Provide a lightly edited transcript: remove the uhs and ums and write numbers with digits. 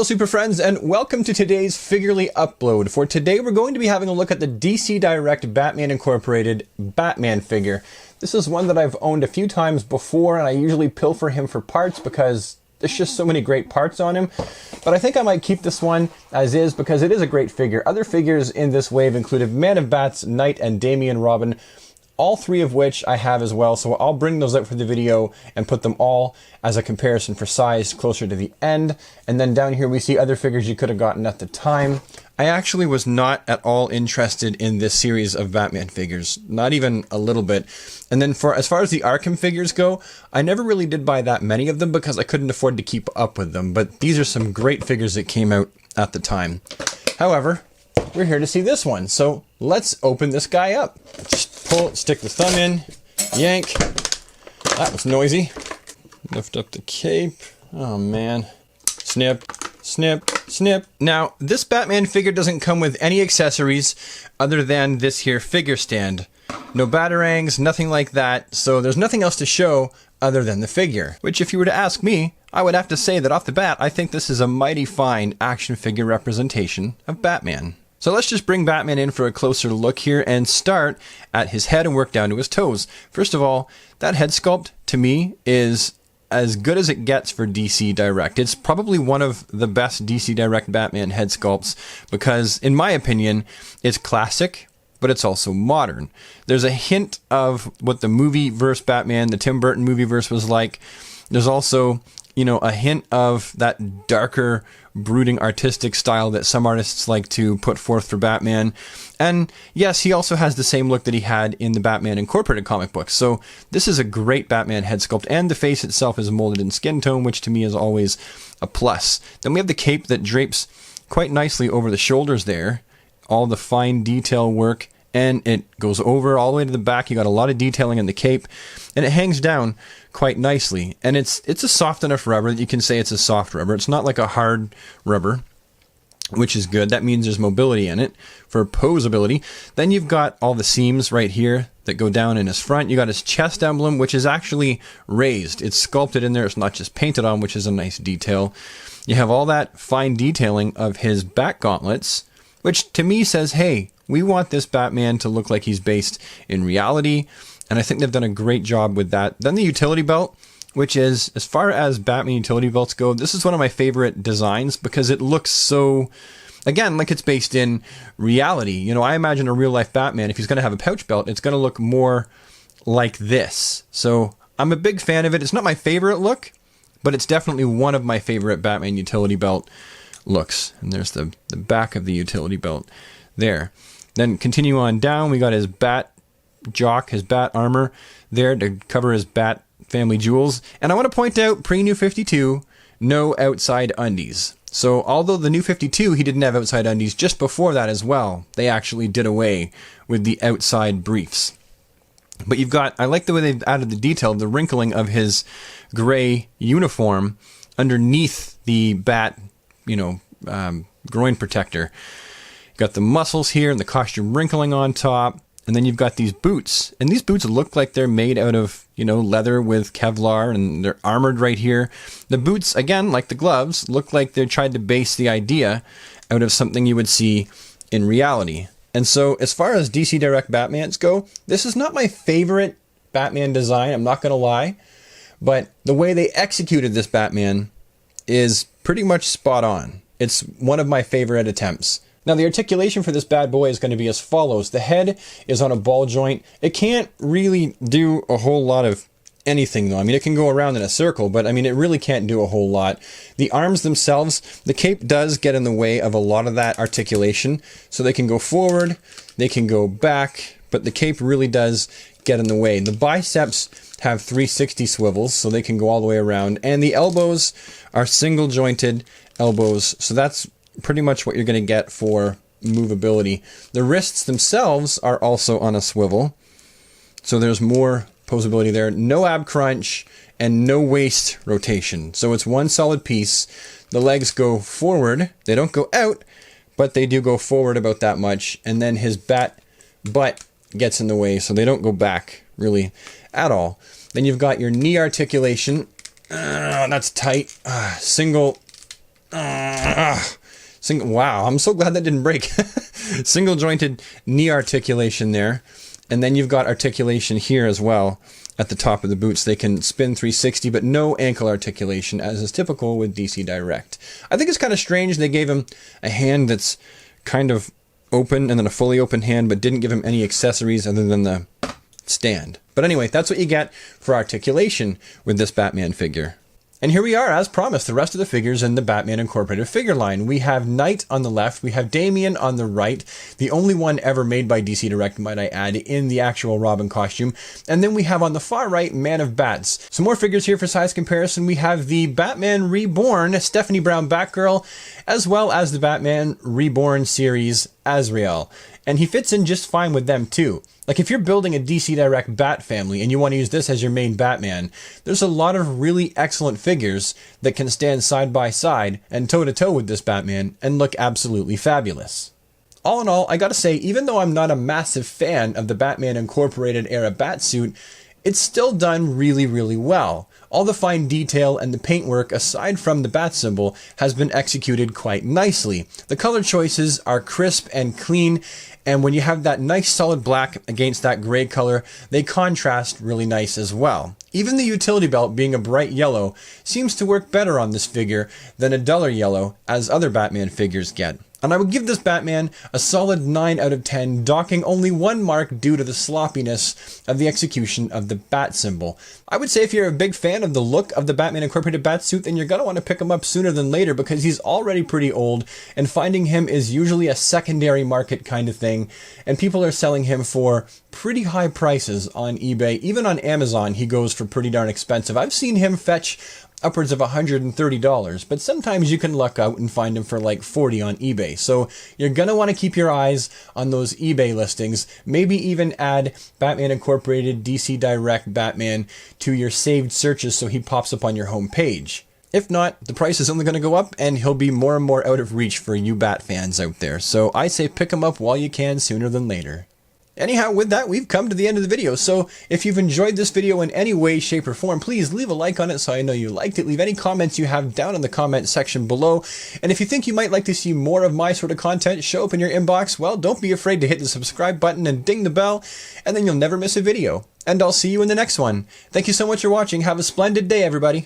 Hello super friends, and welcome to today's Figurely upload. For today we're going to be having a look at the DC Direct Batman Incorporated Batman figure. This is one that I've owned a few times before, and I usually pilfer him for parts because there's just so many great parts on him. But I think I might keep this one as is because it is a great figure. Other figures in this wave included Man of Bats, Knight, and Damian Robin, all three of which I have as well, so I'll bring those out for the video and put them all as a comparison for size closer to the end. And then down here we see other figures you could have gotten at the time. I actually was not at all interested in this series of Batman figures, not even a little bit. And then as far as the Arkham figures go, I never really did buy that many of them because I couldn't afford to keep up with them, but these are some great figures that came out at the time. However, we're here to see this one, so let's open this guy up. Just pull, stick the thumb in, yank. That was noisy. Lift up the cape. Oh man. Snip, snip, snip. Now, this Batman figure doesn't come with any accessories other than this here figure stand. No batarangs, nothing like that, so there's nothing else to show other than the figure. Which, if you were to ask me, I would have to say that off the bat, I think this is a mighty fine action figure representation of Batman. So let's just bring Batman in for a closer look here and start at his head and work down to his toes. First of all, that head sculpt, to me, is as good as it gets for DC Direct. It's probably one of the best DC Direct Batman head sculpts because, in my opinion, it's classic, but it's also modern. There's a hint of what the movie-verse Batman, the Tim Burton movie-verse was like. There's also, you know, a hint of that darker, brooding artistic style that some artists like to put forth for Batman. And yes, he also has the same look that he had in the Batman Incorporated comic books. So this is a great Batman head sculpt, and the face itself is molded in skin tone, which to me is always a plus. Then we have the cape that drapes quite nicely over the shoulders there. All the fine detail work, and it goes over all the way to the back. You got a lot of detailing in the cape, and it hangs down quite nicely. And it's a soft enough rubber that you can say it's a soft rubber. It's not like a hard rubber, which is good. That means there's mobility in it for posability. Then you've got all the seams right here that go down in his front. You got his chest emblem, which is actually raised. It's sculpted in there. It's not just painted on, which is a nice detail. You have all that fine detailing of his back gauntlets, which to me says, hey, we want this Batman to look like he's based in reality. And I think they've done a great job with that. Then the utility belt, which is, as far as Batman utility belts go, this is one of my favorite designs because it looks so, again, like it's based in reality. You know, I imagine a real life Batman, if he's going to have a pouch belt, it's going to look more like this. So I'm a big fan of it. It's not my favorite look, but it's definitely one of my favorite Batman utility belt looks. And there's the back of the utility belt there. Then continue on down, we got his bat jock, his bat armor there to cover his bat family jewels. And I want to point out, pre-New 52, no outside undies. So although the New 52, he didn't have outside undies, just before that as well, they actually did away with the outside briefs. But you've got, I like the way they've added the detail, the wrinkling of his gray uniform underneath the bat, you know, groin protector. Got the muscles here and the costume wrinkling on top. And then you've got these boots. And these boots look like they're made out of, you know, leather with Kevlar, and they're armored right here. The boots, again, like the gloves, look like they tried to base the idea out of something you would see in reality. And so as far as DC Direct Batmans go, this is not my favorite Batman design, I'm not going to lie. But the way they executed this Batman is pretty much spot on. It's one of my favorite attempts. Now, the articulation for this bad boy is going to be as follows. The head is on a ball joint. It can't really do a whole lot of anything, though. I mean, it can go around in a circle, but, I mean, it really can't do a whole lot. The arms themselves, the cape does get in the way of a lot of that articulation, so they can go forward, they can go back, but the cape really does get in the way. The biceps have 360 swivels, so they can go all the way around, and the elbows are single-jointed elbows, so that's pretty much what you're going to get for movability. The wrists themselves are also on a swivel, so there's more posability there. No ab crunch and no waist rotation. So it's one solid piece. The legs go forward. They don't go out, but they do go forward about that much. And then his bat butt gets in the way, so they don't go back really at all. Then you've got your knee articulation. That's tight. Single Wow, I'm so glad that didn't break. Single jointed knee articulation there. And then you've got articulation here as well at the top of the boots. They can spin 360, but no ankle articulation, as is typical with DC Direct. I think it's kind of strange they gave him a hand that's kind of open and then a fully open hand, but didn't give him any accessories other than the stand. But anyway, that's what you get for articulation with this Batman figure. And here we are, as promised, the rest of the figures in the Batman Incorporated figure line. We have Knight on the left, we have Damian on the right, the only one ever made by DC Direct, might I add, in the actual Robin costume. And then we have on the far right, Man of Bats. Some more figures here for size comparison. We have the Batman Reborn, Stephanie Brown Batgirl, as well as the Batman Reborn series, Azrael. And he fits in just fine with them too. Like if you're building a DC Direct Bat family and you want to use this as your main Batman, there's a lot of really excellent figures that can stand side by side and toe to toe with this Batman and look absolutely fabulous. All in all, I gotta say, even though I'm not a massive fan of the Batman Incorporated era Batsuit, it's still done really, really well. All the fine detail and the paintwork, aside from the bat symbol, has been executed quite nicely. The color choices are crisp and clean, and when you have that nice solid black against that gray color, they contrast really nice as well. Even the utility belt being a bright yellow seems to work better on this figure than a duller yellow as other Batman figures get. And I would give this Batman a solid 9 out of 10, docking only one mark due to the sloppiness of the execution of the bat symbol. I would say if you're a big fan of the look of the Batman Incorporated Batsuit, then you're going to want to pick him up sooner than later because he's already pretty old, and finding him is usually a secondary market kind of thing, and people are selling him for pretty high prices on eBay. Even on Amazon, he goes for pretty darn expensive. I've seen him fetch upwards of $130, but sometimes you can luck out and find them for like $40 on eBay. So you're going to want to keep your eyes on those eBay listings. Maybe even add Batman Incorporated DC Direct Batman to your saved searches so he pops up on your home page. If not, the price is only going to go up and he'll be more and more out of reach for you Bat fans out there. So I say pick him up while you can, sooner than later. Anyhow, with that, we've come to the end of the video, so if you've enjoyed this video in any way, shape, or form, please leave a like on it so I know you liked it. Leave any comments you have down in the comment section below, and if you think you might like to see more of my sort of content show up in your inbox, well, don't be afraid to hit the subscribe button and ding the bell, and then you'll never miss a video. And I'll see you in the next one. Thank you so much for watching. Have a splendid day, everybody.